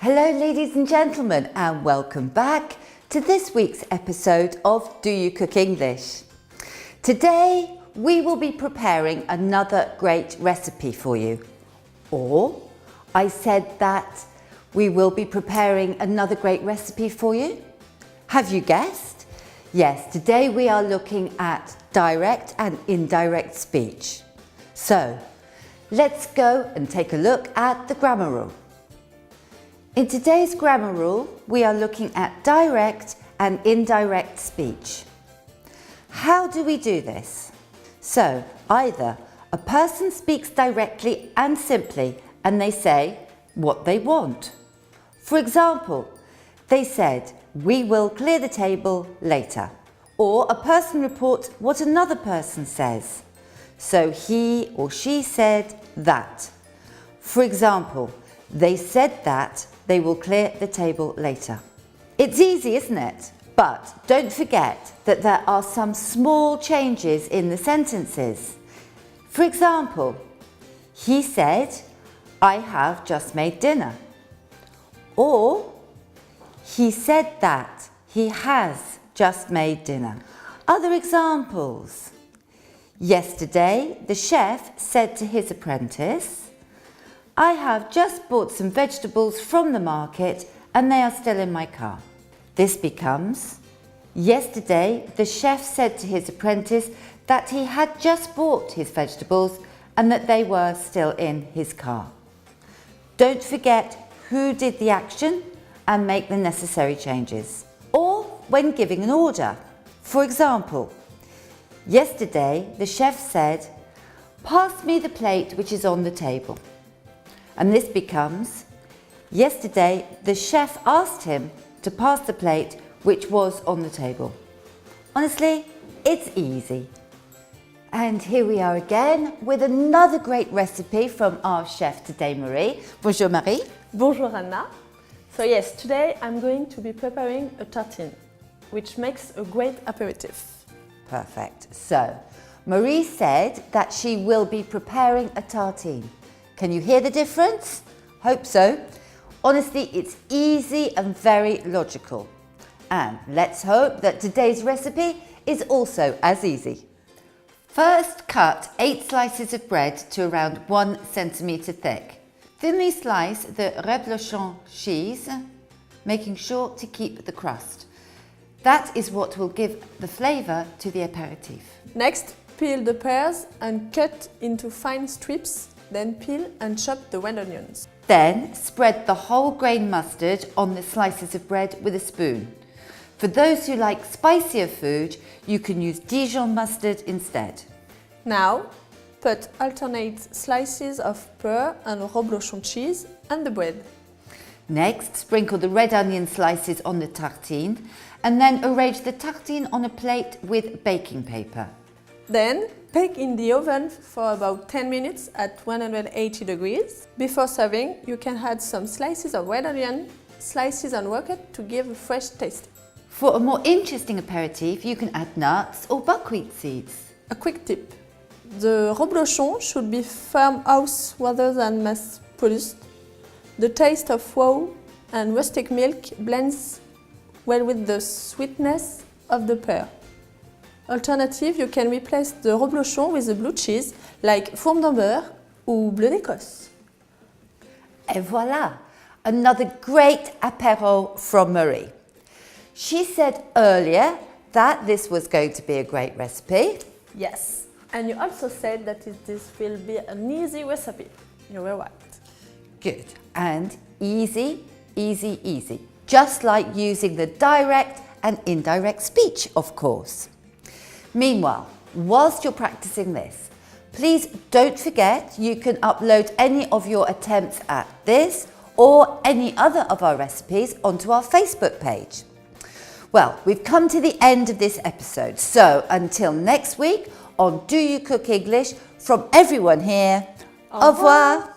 Hello ladies and gentlemen, and welcome back to this week's episode of Do You Cook English? Today we will be preparing another great recipe for you. Or I said that we will be preparing another great recipe for you. Have you guessed? Yes, today we are looking at direct and indirect speech. So let's go and take a look at the grammar rule. In today's grammar rule, we are looking at direct and indirect speech. How do we do this? So either a person speaks directly and simply and they say what they want. For example, they said, "We will clear the table later." Or a person reports what another person says. So he or she said that. For example, they said that they will clear the table later. It's easy, isn't it? But don't forget that there are some small changes in the sentences. For example, he said, "I have just made dinner." Or he said that he has just made dinner. Other examples. Yesterday, the chef said to his apprentice, "I have just bought some vegetables from the market and they are still in my car." This becomes, yesterday the chef said to his apprentice that he had just bought his vegetables and that they were still in his car. Don't forget who did the action and make the necessary changes. Or when giving an order. For example, yesterday the chef said, "Pass me the plate which is on the table." And this becomes, yesterday the chef asked him to pass the plate which was on the table. Honestly, it's easy. And here we are again with another great recipe from our chef today, Marie. Bonjour Marie. Bonjour Anna. So yes, today I'm going to be preparing a tartine, which makes a great aperitif. Perfect. So, Marie said that she will be preparing a tartine. Can you hear the difference? Hope so. Honestly, it's easy and very logical. And let's hope that today's recipe is also as easy. First, cut 8 slices of bread to around 1 centimetre thick. Thinly slice the reblochon cheese, making sure to keep the crust. That is what will give the flavour to the aperitif. Next, peel the pears and cut into fine strips. Then peel and chop the red onions. Then spread the whole grain mustard on the slices of bread with a spoon. For those who like spicier food, you can use Dijon mustard instead. Now, put alternate slices of pear and reblochon cheese and the bread. Next, sprinkle the red onion slices on the tartine and then arrange the tartine on a plate with baking paper. Then, bake in the oven for about 10 minutes at 180 degrees. Before serving, you can add some slices of red onion, slices and rocket to give a fresh taste. For a more interesting aperitif, you can add nuts or buckwheat seeds. A quick tip. The reblochon should be farmhouse rather than mass-produced. The taste of raw and rustic milk blends well with the sweetness of the pear. Alternative, you can replace the reblochon with a blue cheese like fourme d'Ambert ou bleu d'Écosse. Et voilà, another great apéro from Marie. She said earlier that this was going to be a great recipe. Yes, and you also said that this will be an easy recipe. You were right. Good, and easy, easy, easy. Just like using the direct and indirect speech, of course. Meanwhile, whilst you're practicing this, please don't forget you can upload any of your attempts at this or any other of our recipes onto our Facebook page. Well, we've come to the end of this episode, so until next week on Do You Cook English, from everyone here, au revoir.